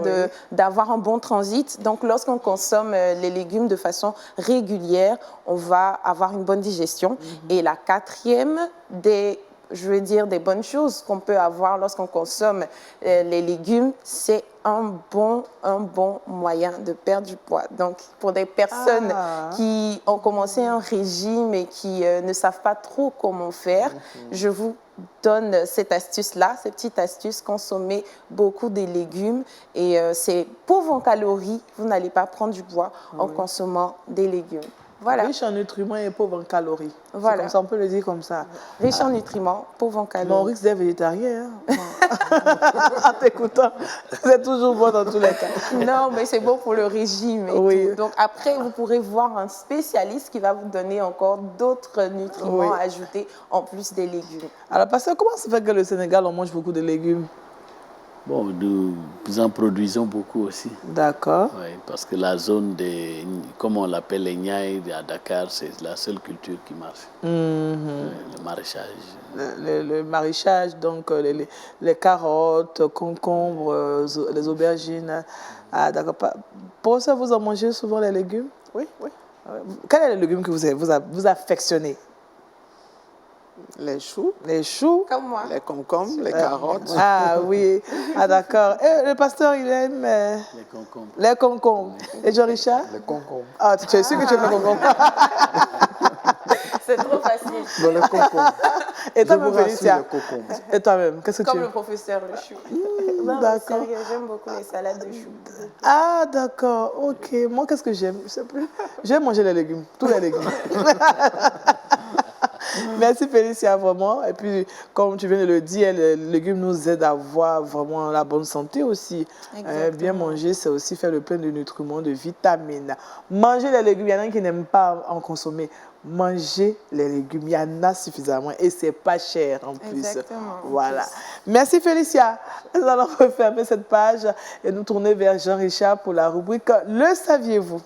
d'avoir un bon transit. Donc, lorsqu'on consomme les légumes de façon régulière, on va avoir une bonne digestion. Et la quatrième des bonnes choses qu'on peut avoir lorsqu'on consomme les légumes, c'est un bon moyen de perdre du poids. Donc, pour des personnes qui ont commencé un régime et qui ne savent pas trop comment faire, je vous donne cette astuce-là, cette petite astuce, consommer beaucoup de légumes. Et c'est pauvre en calories, vous n'allez pas prendre du poids en consommant des légumes. Voilà. Riche en nutriments et pauvre en calories. Voilà. Comme ça, on peut le dire comme ça. Riche en nutriments, pauvre en calories. Mon risque d'être végétarien. Hein. En t'écoutant, c'est toujours bon dans tous les cas. Non, mais c'est bon pour le régime et tout. Donc après, vous pourrez voir un spécialiste qui va vous donner encore d'autres nutriments à ajouter en plus des légumes. Alors, pasteur, comment ça fait que le Sénégal, on mange beaucoup de légumes? Bon, nous en produisons beaucoup aussi. D'accord. Oui, parce que la zone des, comme on l'appelle les Niayes à Dakar, c'est la seule culture qui marche. Le maraîchage. Le maraîchage, donc les carottes, concombres, les aubergines. Ah, d'accord. Pour ça, vous en mangez souvent les légumes? Oui. Quel est le légume que vous affectionnez? Les choux, les choux. Comme moi. les concombres, les carottes. Ah oui, ah d'accord. Et le pasteur, il aime Les concombres. les concombres. Et Jean-Richard? Les concombres. Ah, tu es sûr que tu aimes les concombres? C'est trop facile. Dans les concombres. Et Je vous toi-même, rassure, Félicia? les concombres. Et toi-même, qu'est-ce que tu Comme aimes? le professeur le chou. Non, D'accord. sérieux, j'aime beaucoup les salades de choux. Ah, d'accord, ok. Moi, qu'est-ce que j'aime? Je sais plus. J'aime manger les légumes, tous les légumes. Merci Félicia, vraiment. Et puis, comme tu viens de le dire, les légumes nous aident à avoir vraiment la bonne santé aussi. Exactement. Bien manger, c'est aussi faire le plein de nutriments, de vitamines. Manger les légumes, il y en a qui n'aiment pas en consommer. Manger les légumes, il y en a suffisamment et c'est pas cher en plus. Exactement, en Voilà. plus. Merci Félicia. Nous allons refermer cette page et nous tourner vers Jean-Richard pour la rubrique Le saviez-vous?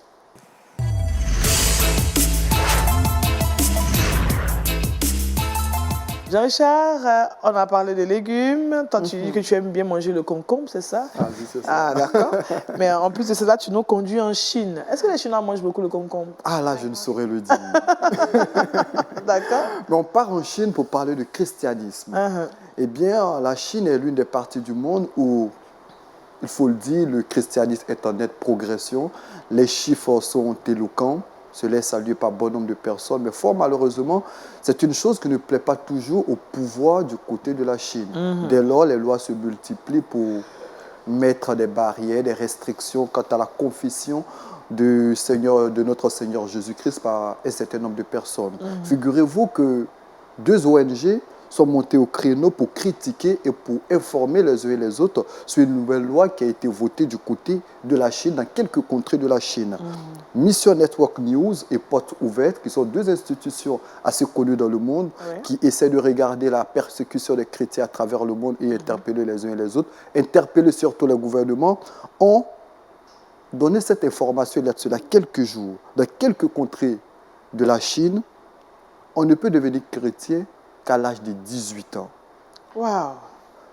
Jean-Richard, on a parlé des légumes. Toi, tu dis que tu aimes bien manger le concombre, c'est ça? Ah oui, c'est ça. Ah, d'accord. Mais en plus de cela, tu nous conduis en Chine. Est-ce que les Chinois mangent beaucoup le concombre? Ah là, je ne saurais le dire. D'accord. Mais on part en Chine pour parler de christianisme. Eh bien, la Chine est l'une des parties du monde où, il faut le dire, le christianisme est en nette progression. Les chiffres sont éloquents. Cela est salué par bon nombre de personnes. Mais fort malheureusement, c'est une chose qui ne plaît pas toujours au pouvoir du côté de la Chine. Dès lors, les lois se multiplient pour mettre des barrières, des restrictions quant à la confession de notre Seigneur Jésus-Christ par un certain nombre de personnes. Figurez-vous que 2 ONG sont montées au créneau pour critiquer et pour informer les uns et les autres sur une nouvelle loi qui a été votée du côté de la Chine, dans quelques contrées de la Chine. Mission Network News et Portes Ouvertes, qui sont 2 institutions assez connues dans le monde, qui essaient de regarder la persécution des chrétiens à travers le monde et interpeller les uns et les autres, interpeller surtout les gouvernements, ont donné cette information là-dessus, il y a quelques jours. Dans quelques contrées de la Chine, on ne peut devenir chrétien qu'à l'âge de 18 ans. Waouh.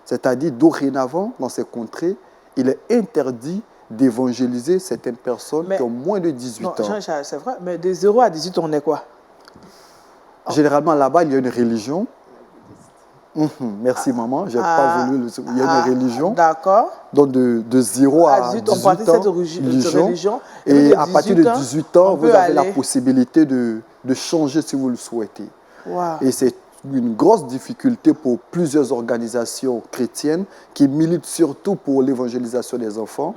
C'est-à-dire, dorénavant, dans ces contrées, il est interdit d'évangéliser certaines personnes qui ont moins de 18 ans. Jean-Richard, c'est vrai, mais de 0 à 18, on est quoi? Généralement, là-bas, il y a une religion. Merci, maman. J'ai pas voulu. Il y a une religion. D'accord. Donc, de 0 à 18 on pratique cette ans, religion. Et à partir de 18 ans, vous avez la aller... possibilité de changer si vous le souhaitez. Wow. Et c'est une grosse difficulté pour plusieurs organisations chrétiennes qui militent surtout pour l'évangélisation des enfants.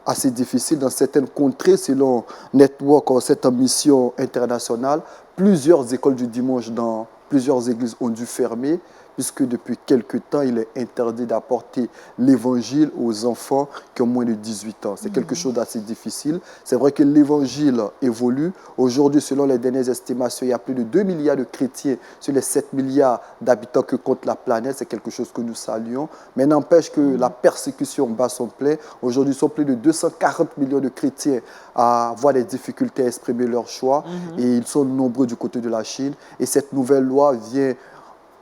Assez difficile dans certaines contrées, selon Network, cette mission internationale. Plusieurs écoles du dimanche dans plusieurs églises ont dû fermer, puisque depuis quelque temps, il est interdit d'apporter l'évangile aux enfants qui ont moins de 18 ans. C'est quelque chose d'assez difficile. C'est vrai que l'évangile évolue. Aujourd'hui, selon les dernières estimations, il y a plus de 2 milliards de chrétiens sur les 7 milliards d'habitants que compte la planète. C'est quelque chose que nous saluons. Mais n'empêche que la persécution bat son plein. Aujourd'hui, il y a plus de 240 millions de chrétiens à avoir des difficultés à exprimer leur choix. Et ils sont nombreux du côté de la Chine. Et cette nouvelle loi vient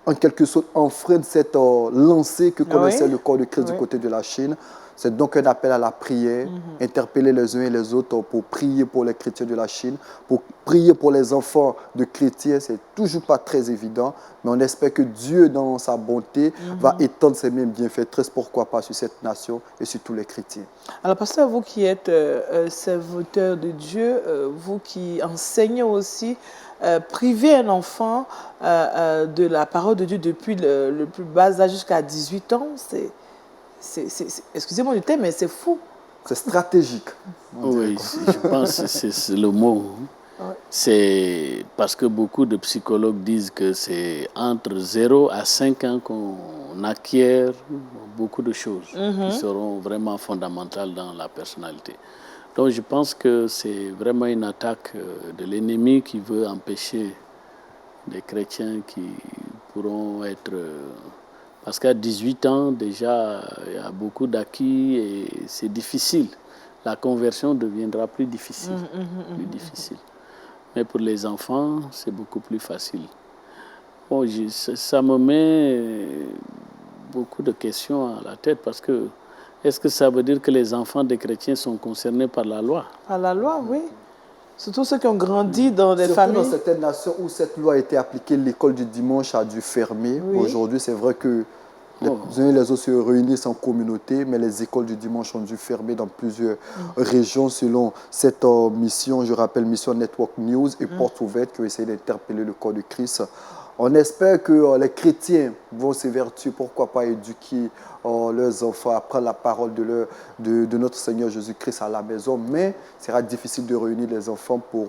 en quelque sorte enfreindre cette lancée que connaissait le corps de Christ du côté de la Chine. C'est donc un appel à la prière, interpeller les uns et les autres pour prier pour les chrétiens de la Chine, pour prier pour les enfants de chrétiens. C'est toujours pas très évident, mais on espère que Dieu, dans sa bonté, va étendre ses mêmes bienfaitresses, pourquoi pas, sur cette nation et sur tous les chrétiens. Alors, pasteur, vous qui êtes serviteur de Dieu, vous qui enseignez aussi, priver un enfant de la parole de Dieu depuis le plus bas âge jusqu'à 18 ans, excusez-moi du terme, mais c'est fou. C'est stratégique. Oui, je pense que c'est le mot. C'est parce que beaucoup de psychologues disent que c'est entre 0 à 5 ans qu'on acquiert beaucoup de choses qui seront vraiment fondamentales dans la personnalité. Donc je pense que c'est vraiment une attaque de l'ennemi qui veut empêcher des chrétiens qui pourront être... Parce qu'à 18 ans, déjà, il y a beaucoup d'acquis et c'est difficile. La conversion deviendra plus difficile. Plus difficile. Mais pour les enfants, c'est beaucoup plus facile. Bon, ça me met beaucoup de questions à la tête parce que est-ce que ça veut dire que les enfants des chrétiens sont concernés par la loi? Par la loi, oui. Surtout ceux qui ont grandi dans des Surtout familles. dans certaines nations où cette loi a été appliquée, l'école du dimanche a dû fermer. Oui. Aujourd'hui, c'est vrai que les uns et les autres se réunissent en communauté, mais les écoles du dimanche ont dû fermer dans plusieurs régions selon cette mission, je rappelle, Mission Network News et Porte Ouverte qui ont essayé d'interpeller le corps de Christ. On espère que les chrétiens vont s'évertuer, pourquoi pas éduquer leurs enfants, apprendre la parole de notre Seigneur Jésus-Christ à la maison, mais il sera difficile de réunir les enfants pour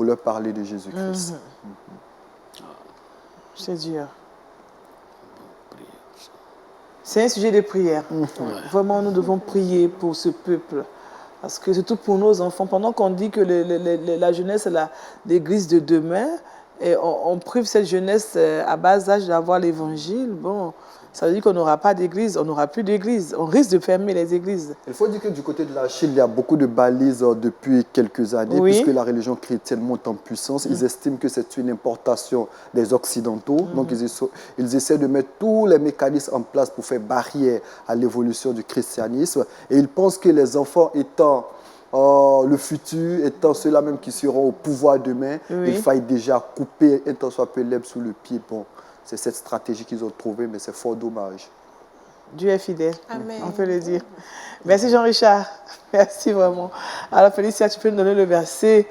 leur parler de Jésus-Christ. C'est dur. C'est un sujet de prière. Vraiment, nous devons prier pour ce peuple. Parce que surtout pour nos enfants, pendant qu'on dit que la jeunesse est l'église de demain, et on prive cette jeunesse à bas âge d'avoir l'évangile, bon, ça veut dire qu'on n'aura pas d'église, on n'aura plus d'église. On risque de fermer les églises. Il faut dire que du côté de la Chine, il y a beaucoup de balises depuis quelques années, Oui. puisque la religion chrétienne monte en puissance. Ils estiment que c'est une importation des Occidentaux. Donc, ils essaient de mettre tous les mécanismes en place pour faire barrière à l'évolution du christianisme. Et ils pensent que les enfants étant le futur, étant ceux-là même qui seront au pouvoir demain, Oui. il faille déjà couper un tant soit peu l'herbe sous le pied. Bon, c'est cette stratégie qu'ils ont trouvée, mais c'est fort dommage. Dieu est fidèle, Amen. on peut le dire. Merci Jean-Richard, merci vraiment. Alors Félicia, tu peux nous donner le verset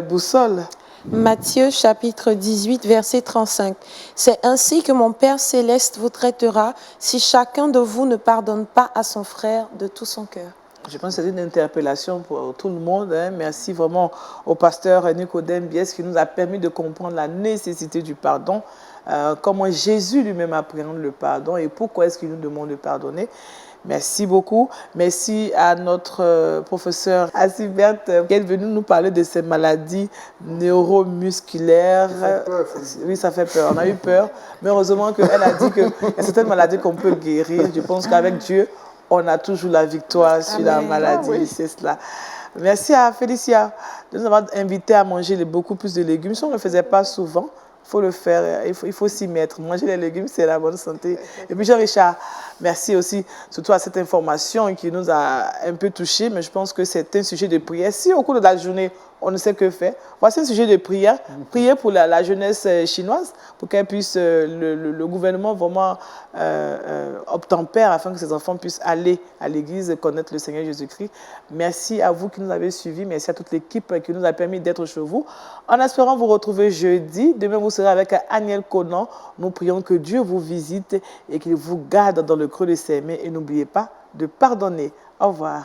boussole. Matthieu chapitre 18, verset 35. C'est ainsi que mon Père céleste vous traitera si chacun de vous ne pardonne pas à son frère de tout son cœur. Je pense que c'est une interpellation pour tout le monde. Hein. Merci vraiment au pasteur Nicodème Bies qui nous a permis de comprendre la nécessité du pardon, comment Jésus lui-même appréhende le pardon et pourquoi est-ce qu'il nous demande de pardonner. Merci beaucoup. Merci à notre professeur Asibert qui est venu nous parler de ces maladies neuromusculaires. Ça fait peur, Oui, ça fait peur. On a eu peur. Mais heureusement qu'elle a dit qu'il y a certaines maladies qu'on peut guérir. Je pense qu'avec Dieu, on a toujours la victoire sur la maladie. Ah oui. C'est cela. Merci à Félicia de nous avoir invités à manger beaucoup plus de légumes. Si on ne le faisait pas souvent, il faut le faire, il faut s'y mettre. Manger les légumes, c'est la bonne santé. Et puis Jean-Richard, merci aussi, surtout à cette information qui nous a un peu touchés, mais je pense que c'est un sujet de prière. Si au cours de la journée, on ne sait que faire, voici un sujet de prière. Prier pour la jeunesse chinoise, pour qu'elle puisse, le gouvernement vraiment obtempère afin que ces enfants puissent aller à l'église, connaître le Seigneur Jésus-Christ. Merci à vous qui nous avez suivis. Merci à toute l'équipe qui nous a permis d'être chez vous. En espérant vous retrouver jeudi. Demain, vous serez avec Aniel Conan. Nous prions que Dieu vous visite et qu'il vous garde dans le creux de ses mains. Et n'oubliez pas de pardonner. Au revoir.